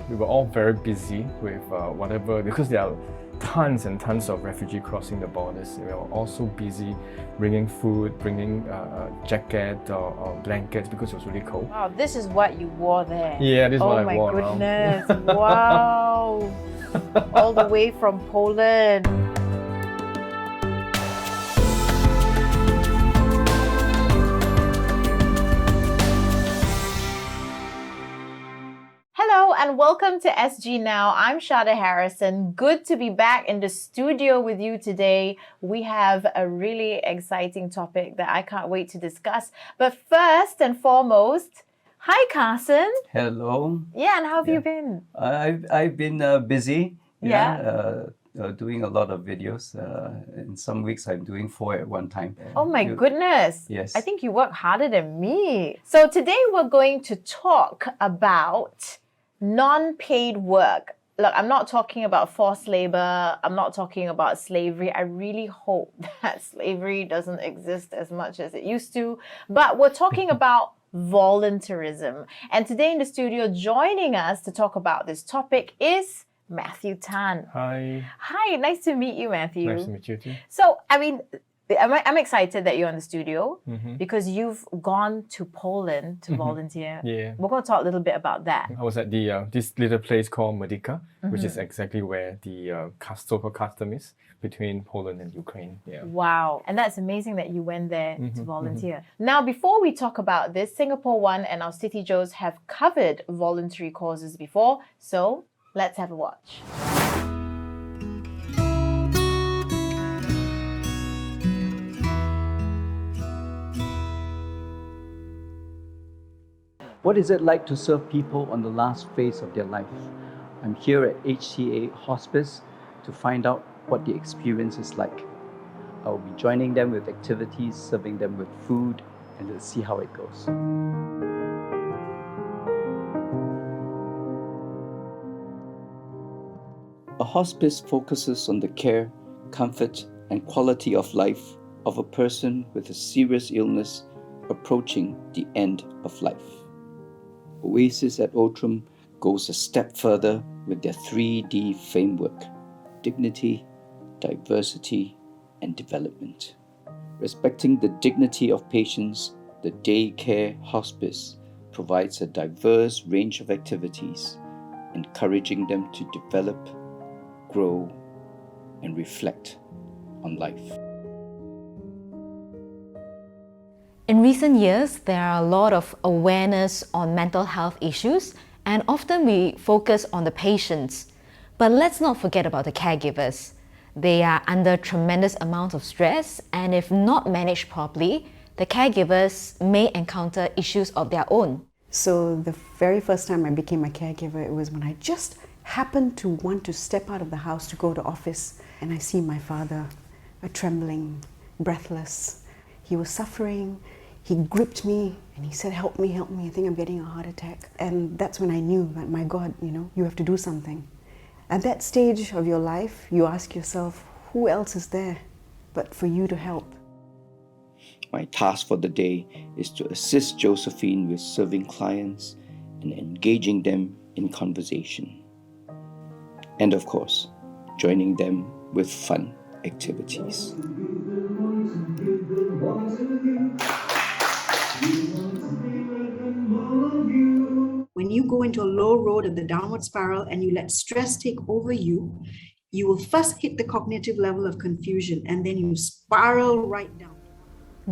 we were all very busy with whatever, because there are tons and tons of refugees crossing the borders. We were all so busy bringing food, bringing jacket or blankets because it was really cold. Wow, this is what you wore there. Yeah, this is what I wore. Oh my goodness, wow. All the way from Poland. Hello and welcome to SG Now. I'm Sharda Harrison. Good to be back in the studio with you today. We have a really exciting topic that I can't wait to discuss. But first and foremost, hi Carson. Hello. Yeah, and how have you been? I've been busy. Doing a lot of videos. In some weeks, I'm doing 4 at one time. Oh my goodness. Yes. I think you work harder than me. So today we're going to talk about non-paid work. Look, I'm not talking about forced labor. I'm not talking about slavery. I really hope that slavery doesn't exist as much as it used to. But we're talking about voluntarism. And today in the studio, joining us to talk about this topic is Matthew Tan. Hi. Hi, nice to meet you, Matthew. Nice to meet you too. So, I mean, I'm excited that you're in the studio because you've gone to Poland to volunteer. Yeah. We're going to talk a little bit about that. I was at the this little place called Medica, which is exactly where the so-called custom is between Poland and Ukraine. Yeah. Wow. And that's amazing that you went there to volunteer. Now, before we talk about this, Singapore One and our CityJos have covered voluntary causes before. So let's have a watch. What is it like to serve people on the last phase of their life? I'm here at Hca Hospice to find out what the experience is like. I will be joining them with activities, serving them with food, and let's see how it goes. A hospice focuses on the care, comfort, and quality of life of a person with a serious illness approaching the end of life. Oasis at Outram goes a step further with their 3D framework: dignity, diversity, and development. Respecting the dignity of patients, the Daycare Hospice provides a diverse range of activities, encouraging them to develop, grow, and reflect on life. In recent years, there are a lot of awareness on mental health issues, and often we focus on the patients. But let's not forget about the caregivers. They are under tremendous amounts of stress, and if not managed properly, the caregivers may encounter issues of their own. So the very first time I became a caregiver, it was when I just happened to want to step out of the house to go to office, and I see my father, trembling, breathless. He was suffering. He gripped me and he said, help me, I think I'm getting a heart attack. And that's when I knew that, my God, you have to do something. At that stage of your life, you ask yourself, who else is there but for you to help? My task for the day is to assist Josephine with serving clients and engaging them in conversation. And of course, joining them with fun activities. When you go into a low road of the downward spiral and you let stress take over you, you will first hit the cognitive level of confusion and then you spiral right down.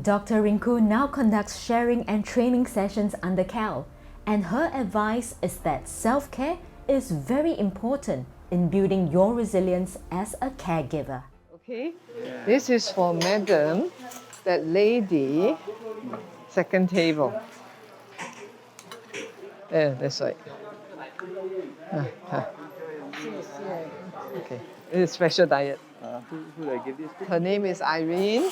Dr. Rinku now conducts sharing and training sessions under CAL, and her advice is that self-care is very important in building your resilience as a caregiver. Okay, this is for Madam, that lady, second table. Yeah, that's right. Okay, it's special diet. Who do I give this to? Her name is Irene.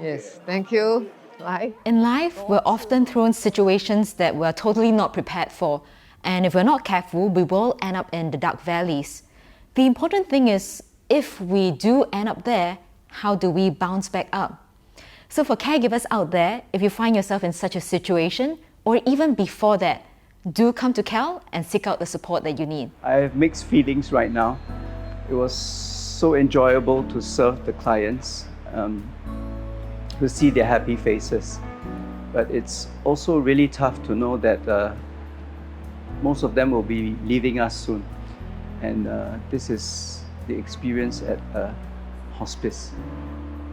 Yes, thank you. Bye. In life, we're often thrown situations that we're totally not prepared for, and if we're not careful, we will end up in the dark valleys. The important thing is, if we do end up there, how do we bounce back up? So for caregivers out there, if you find yourself in such a situation, or even before that, do come to Cal and seek out the support that you need. I have mixed feelings right now. It was so enjoyable to serve the clients, to see their happy faces. But it's also really tough to know that most of them will be leaving us soon. And this is the experience at hospice,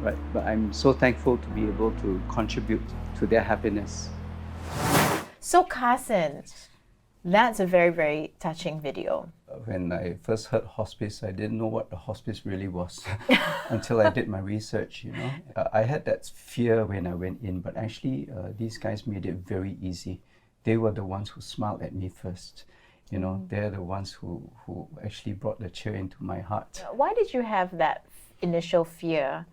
right? But I'm so thankful to be able to contribute to their happiness. So Carson, that's a very, very touching video. When I first heard hospice, I didn't know what the hospice really was until I did my research, you know. I had that fear when I went in, but actually these guys made it very easy. They were the ones who smiled at me first. You know, they're the ones who actually brought the cheer into my heart. Why did you have that initial fear?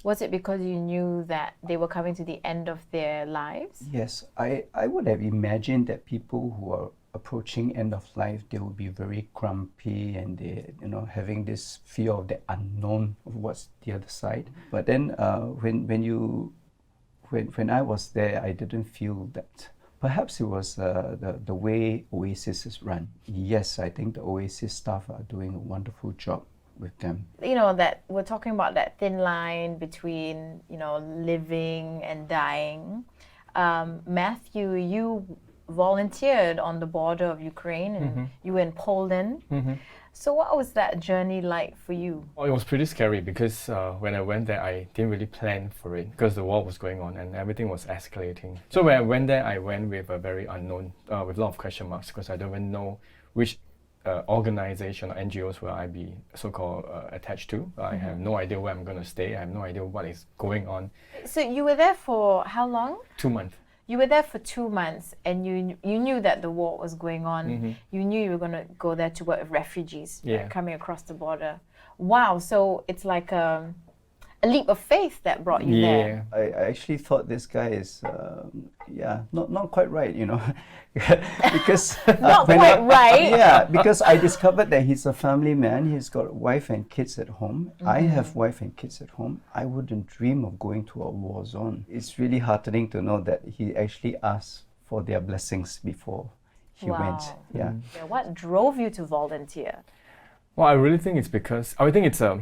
Was it because you knew that they were coming to the end of their lives? Yes, I would have imagined that people who are approaching end of life, they will be very grumpy and they, you know, having this fear of the unknown of what's the other side. But then when I was there, I didn't feel that. Perhaps it was the way Oasis is run. Yes, I think the Oasis staff are doing a wonderful job with them. You know, that we're talking about that thin line between, you know, living and dying. Matthew, you volunteered on the border of Ukraine and you were in Poland. So what was that journey like for you? Well, it was pretty scary because when I went there, I didn't really plan for it because the war was going on and everything was escalating. So when I went there, I went with a very unknown, with a lot of question marks because I don't even know which organization or NGOs will I be so-called attached to. I have no idea where I'm going to stay. I have no idea what is going on. So you were there for how long? 2 months. You were there for 2 months and you knew that the war was going on. You knew you were going to go there to work with refugees coming across the border. Wow, so it's like a leap of faith that brought you there. I actually thought this guy is, not quite right, you know, because not quite right. Yeah, because I discovered that he's a family man. He's got a wife and kids at home. I have wife and kids at home. I wouldn't dream of going to a war zone. It's really heartening to know that he actually asked for their blessings before he went. Yeah. What drove you to volunteer? Well, I really think it's because I think it's a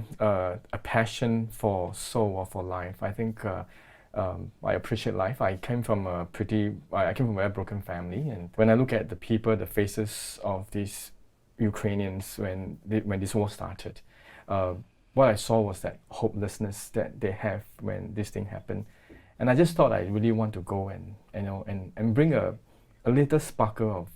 passion for soul or for life. I think I appreciate life. I came from a very broken family, and when I look at the people, the faces of these Ukrainians when this war started, what I saw was that hopelessness that they have when this thing happened, and I just thought I really want to go and bring a little sparkle of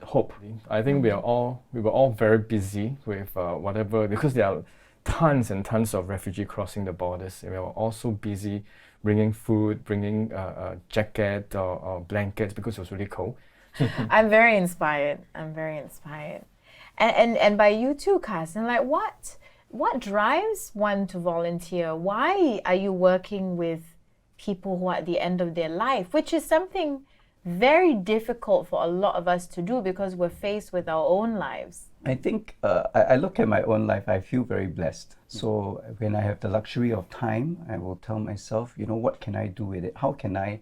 hope. I think we were all very busy with whatever, because there are tons and tons of refugees crossing the borders. We were also busy bringing food, bringing a jacket or blankets because it was really cold. I'm very inspired. And by you too, Carson. Like what drives one to volunteer? Why are you working with people who are at the end of their life, which is something very difficult for a lot of us to do because we're faced with our own lives? I think I look at my own life, I feel very blessed. So when I have the luxury of time, I will tell myself, you know, what can I do with it? How can I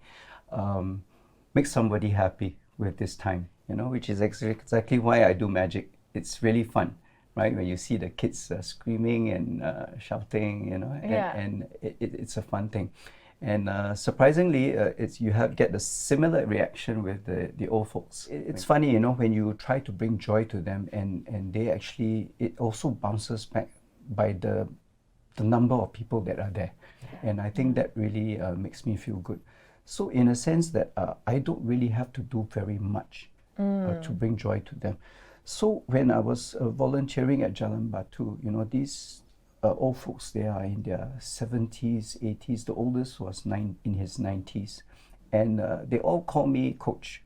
make somebody happy with this time? You know, which is exactly why I do magic. It's really fun, right? When you see the kids screaming and shouting, you know, and it's a fun thing. And surprisingly, you get the similar reaction with the old folks. It's funny, you know, when you try to bring joy to them, and they actually, it also bounces back by the number of people that are there. And I think that really makes me feel good. So in a sense that I don't really have to do very much to bring joy to them. So when I was volunteering at Jalan Batu, you know, these old folks, they are in their 70s, 80s. The oldest was in his 90s. And they all call me coach,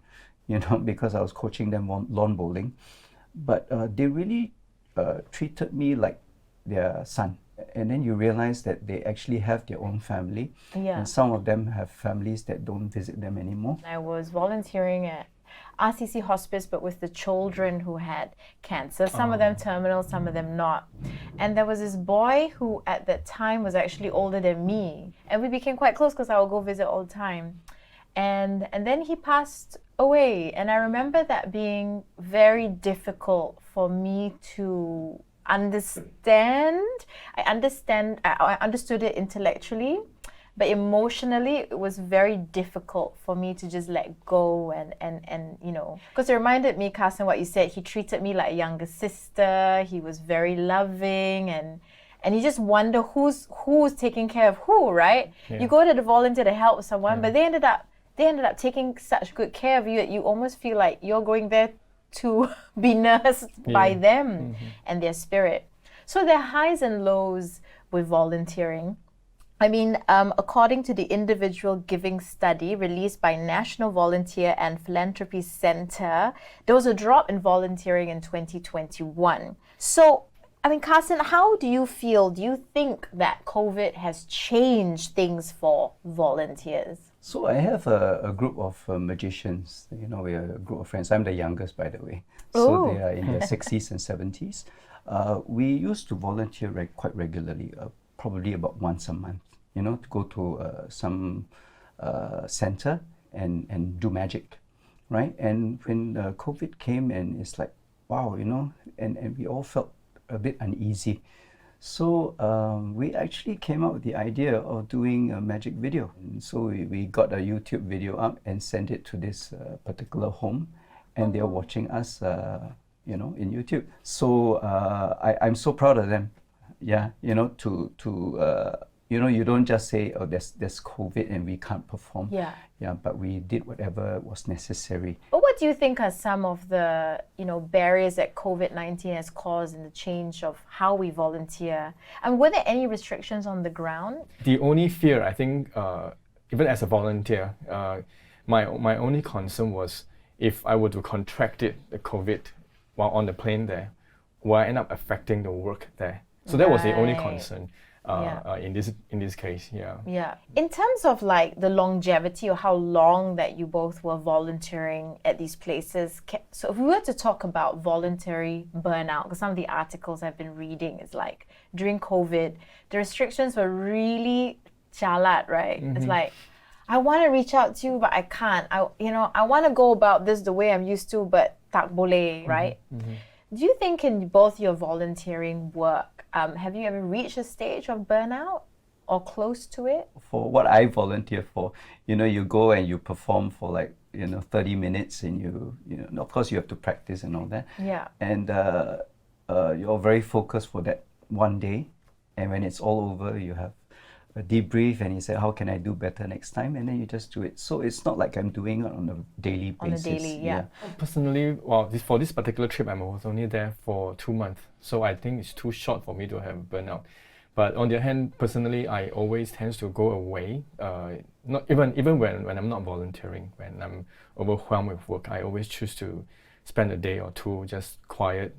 you know, because I was coaching them lawn bowling. But they really treated me like their son. And then you realize that they actually have their own family. And some of them have families that don't visit them anymore. I was volunteering at Hca Hospice, but with the children who had cancer. Some of them terminal, some of them not. And there was this boy who at that time was actually older than me. And we became quite close because I would go visit all the time. And then he passed away. And I remember that being very difficult for me to understand. I understood it intellectually, but emotionally it was very difficult for me to just let go and you know, because it reminded me, Carson, what you said. He treated me like a younger sister. He was very loving, and you just wonder who's taking care of who, right? Yeah. You go to the volunteer to help someone, but they ended up taking such good care of you that you almost feel like you're going there to be nursed by them and their spirit. So there are highs and lows with volunteering. I mean, according to the individual giving study released by National Volunteer and Philanthropy Center, there was a drop in volunteering in 2021. So, I mean, Carson, how do you feel? Do you think that COVID has changed things for volunteers? So I have a group of magicians. You know, we're a group of friends. I'm the youngest, by the way. So they are in their 60s and 70s. We used to volunteer quite regularly, probably about once a month, you know, to go to some center and do magic, right? And when COVID came, and it's like, wow, you know, and we all felt a bit uneasy. So we actually came up with the idea of doing a magic video. And so we got a YouTube video up and sent it to this particular home, and they're watching us, you know, in YouTube. So I'm so proud of them. Yeah, you know, to you know, you don't just say, oh, there's COVID and we can't perform. Yeah. Yeah, but we did whatever was necessary. But what do you think are some of the, you know, barriers that COVID-19 has caused in the change of how we volunteer? And were there any restrictions on the ground? The only fear, I think, even as a volunteer, my only concern was if I were to contract it, the COVID, while on the plane there, will I end up affecting the work there? So that was the only concern. In this case, yeah. Yeah. In terms of like the longevity or how long that you both were volunteering at these places, so if we were to talk about voluntary burnout, because some of the articles I've been reading is like during COVID, the restrictions were really chalat, right? It's like, I want to reach out to you, but I can't. I want to go about this the way I'm used to, but tak boleh, right? Do you think in both your volunteering work, have you ever reached a stage of burnout or close to it? For what I volunteer for, you know, you go and you perform for like, you know, 30 minutes, and you know, of course you have to practice and all that. Yeah. And you're very focused for that one day, and when it's all over, you have a debrief, and you say, how can I do better next time? And then you just do it. So it's not like I'm doing it on a daily basis. On a daily, yeah. Personally, well, for this particular trip, I was only there for 2 months. So I think it's too short for me to have burnout. But on the other hand, personally, I always tend to go away. Not even when I'm not volunteering, when I'm overwhelmed with work, I always choose to spend a day or two just quiet,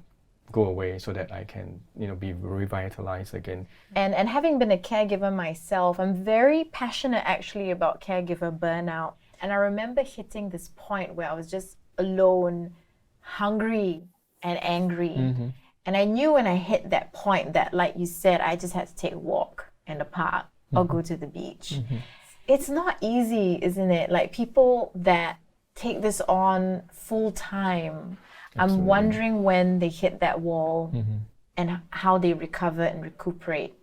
go away, so that I can, you know, be revitalized again. And having been a caregiver myself, I'm very passionate actually about caregiver burnout. And I remember hitting this point where I was just alone, hungry and angry. And I knew when I hit that point that, like you said, I just had to take a walk in the park or go to the beach. It's not easy, isn't it? Like people that take this on full time, I'm wondering when they hit that wall and how they recover and recuperate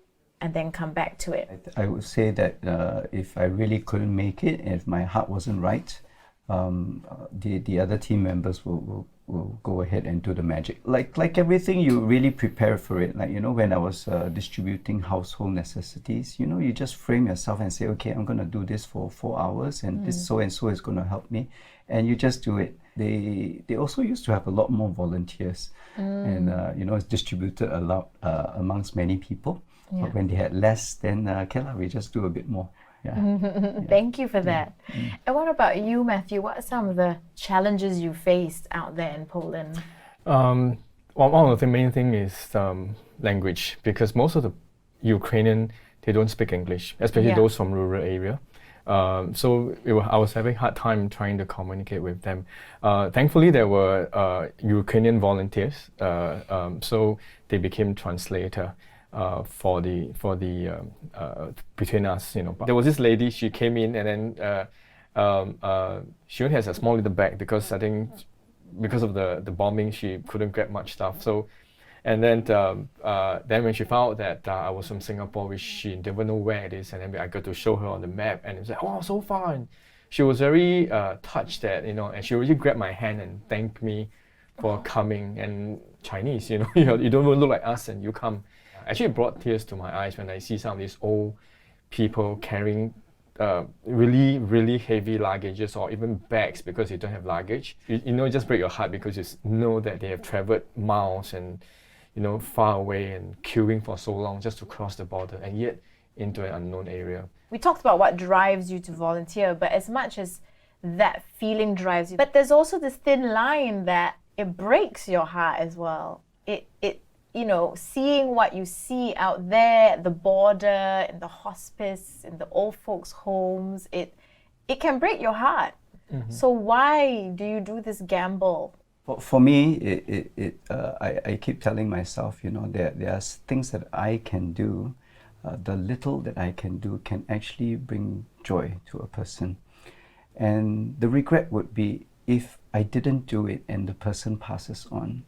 and then come back to it. I would say that if I really couldn't make it, if my heart wasn't right, the other team members will go ahead and do the magic. Like everything, you really prepare for it. Like, you know, when I was distributing household necessities, you know, you just frame yourself and say, okay, I'm going to do this for 4 hours, and this so and so is going to help me, and you just do it. They also used to have a lot more volunteers, and you know, it's distributed a lot amongst many people. But when they had less, then okay, we just do a bit more. Thank you for that. And what about you, Matthew? What are some of the challenges you faced out there in Poland? Well, one of the main thing is language, because most of the Ukrainian, they don't speak English, especially those from rural area. So I was having a hard time trying to communicate with them. Thankfully, there were Ukrainian volunteers, so they became translator for the between us. You know, there was this lady. She came in, and then she only has a small little bag because I think because of the bombing, she couldn't grab much stuff. So, and then when she found out that I was from Singapore, which she didn't know where it is, and then I got to show her on the map, and it was like, oh, so far. And she was very touched that, and she really grabbed my hand and thanked me for coming. And Chinese, you don't even look like us, and you come. Actually, it brought tears to my eyes when I see some of these old people carrying really, really heavy luggages or even bags because they don't have luggage. It just break your heart because you know that they have traveled miles and far away and queuing for so long just to cross the border, and yet into an unknown area. We talked about what drives you to volunteer, but as much as that feeling drives you, but there's also this thin line that it breaks your heart as well. Seeing what you see out there at the border, in the hospice, in the old folks' homes, it can break your heart. Mm-hmm. So why do you do this gamble? For me, I keep telling myself, there are things that I can do. The little that I can do can actually bring joy to a person. And the regret would be if I didn't do it and the person passes on,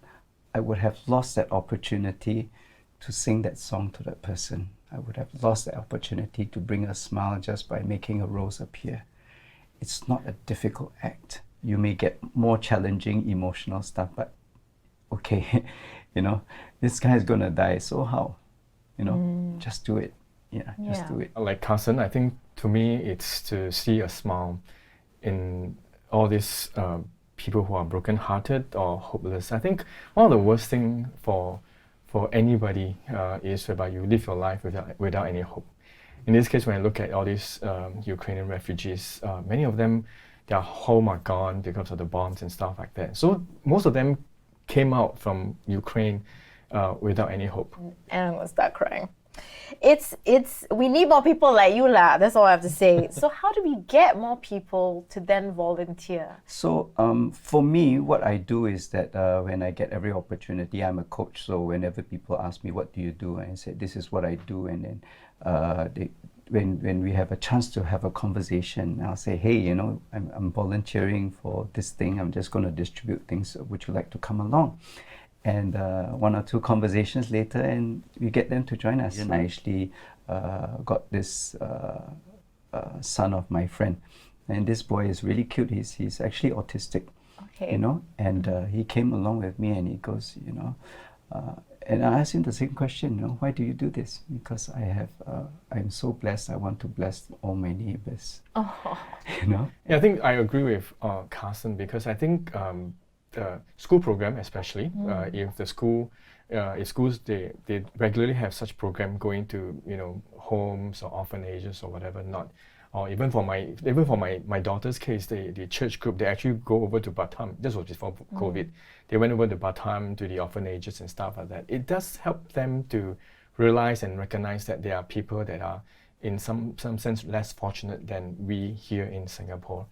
I would have lost that opportunity to sing that song to that person. I would have lost the opportunity to bring a smile just by making a rose appear. It's not a difficult act. You may get more challenging emotional stuff, but okay, this guy is gonna die, so how? Just do it. Just do it. Like Carson, I think to me it's to see a smile in all these people who are broken-hearted or hopeless. I think one of the worst thing for anybody is whereby you live your life without any hope. In this case, when I look at all these Ukrainian refugees, many of them, their home are gone because of the bombs and stuff like that. So most of them came out from Ukraine without any hope. And I'm gonna start crying. We need more people like you, lah. That's all I have to say. So how do we get more people to then volunteer? So for me, what I do is that when I get every opportunity, I'm a coach. So whenever people ask me, what do you do? I say, this is what I do. And then when we have a chance to have a conversation, I'll say, hey, I'm volunteering for this thing. I'm just going to distribute things. Would you like to come along? And one or two conversations later, and we get them to join us. And I actually got this son of my friend, and this boy is really cute. He's actually autistic, okay. And he came along with me, and he goes, and I asked him the same question, why do you do this? Because I'm so blessed. I want to bless all my neighbors. Oh. Yeah, I think I agree with Carson, because I think. School program especially, if the school, if schools they regularly have such program going to homes or orphanages or whatever, or even for my daughter's case, the church group, they actually go over to Batam. This was before COVID. They went over to Batam to the orphanages and stuff like that. It does help them to realize and recognize that there are people that are in some sense less fortunate than we here in Singapore.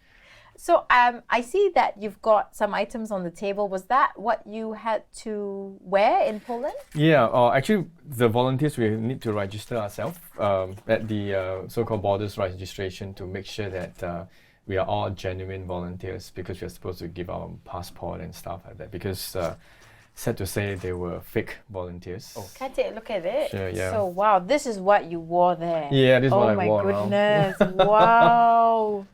So I see that you've got some items on the table. Was that what you had to wear in Poland? Yeah, actually the volunteers, we need to register ourselves at the so-called borders registration to make sure that we are all genuine volunteers, because we're supposed to give our passport and stuff like that, because sad to say they were fake volunteers. Oh. Can I take a look at it? Sure, yeah. So wow, this is what you wore there. Yeah, this is what I wore. Oh my goodness, wow.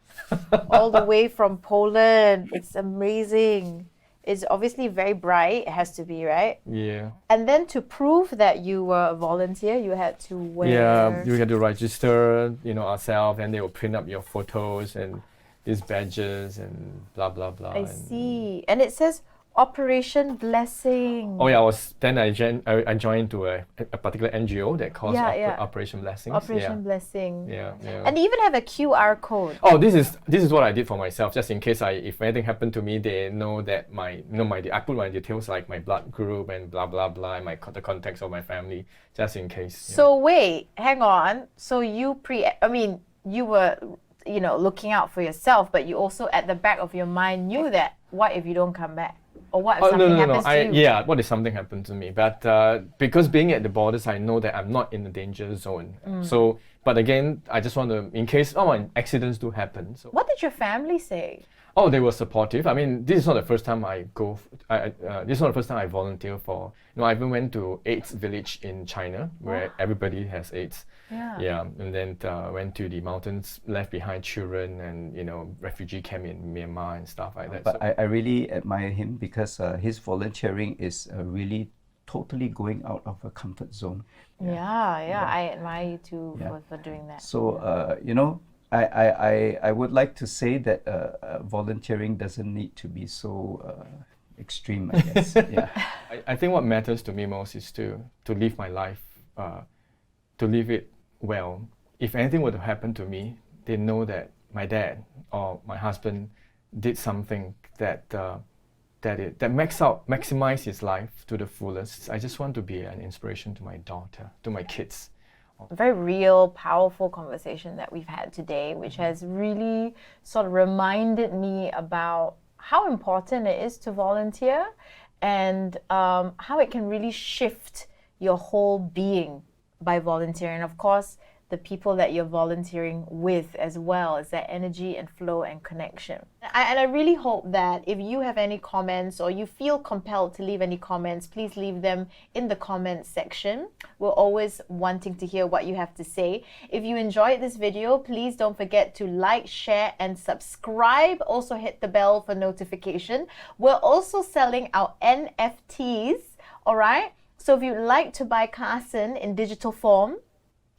All the way from Poland. It's amazing. It's obviously very bright. It has to be, right? Yeah. And then to prove that you were a volunteer, you had to wear... Yeah, you had to register, ourselves, and they will print up your photos and these badges and blah, blah, blah. I see. And it says Operation Blessing. Oh yeah, I joined to a particular NGO that calls Operation Blessings. Operation Blessing. Yeah. And they even have a QR code. Oh, this is what I did for myself, just in case if anything happened to me, they know that I put my details like my blood group and blah blah blah, and the contacts of my family, just in case. So wait, hang on. So you were looking out for yourself, but you also at the back of your mind knew that what if you don't come back? Or what if Oh, something no. happens to you? Yeah, what if something happened to me? But because being at the borders, I know that I'm not in the danger zone. So, but again, I just want to, in case, accidents do happen. So. What did your family say? Oh, they were supportive. I mean, this is not the first time I go. This is not the first time I volunteer for. I even went to AIDS village in China, where everybody has AIDS. Yeah, and then went to the mountains, left behind children, and refugee camp in Myanmar and stuff like that. But I really admire him because his volunteering is really totally going out of a comfort zone. Yeah. I admire you too for doing that. So I would like to say that volunteering doesn't need to be so extreme, I guess. Yeah. I think what matters to me most is to live my life, to live it well. If anything were to happen to me, they know that my dad or my husband did something that maximize his life to the fullest. I just want to be an inspiration to my daughter, to my kids. A very real, powerful conversation that we've had today, which has really sort of reminded me about how important it is to volunteer and how it can really shift your whole being by volunteering. Of course, the people that you're volunteering with as well as that energy and flow and connection. And I really hope that if you have any comments or you feel compelled to leave any comments, please leave them in the comments section. We're always wanting to hear what you have to say. If you enjoyed this video, please don't forget to like, share, and subscribe. Also hit the bell for notification. We're also selling our NFTs, all right? So if you'd like to buy Carson in digital form,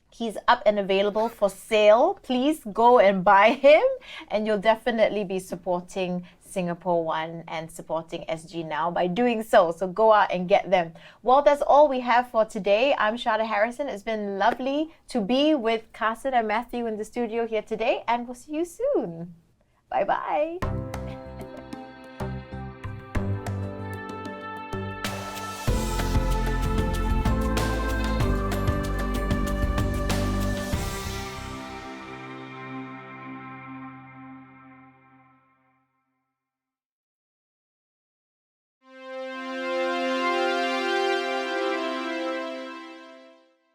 he's up and available for sale. Please go and buy him, and you'll definitely be supporting Singapore One and supporting SG Now by doing so. So go out and get them. Well, that's all we have for today. I'm Sharda Harrison. It's been lovely to be with Carson and Matthew in the studio here today, and we'll see you soon. Bye-bye.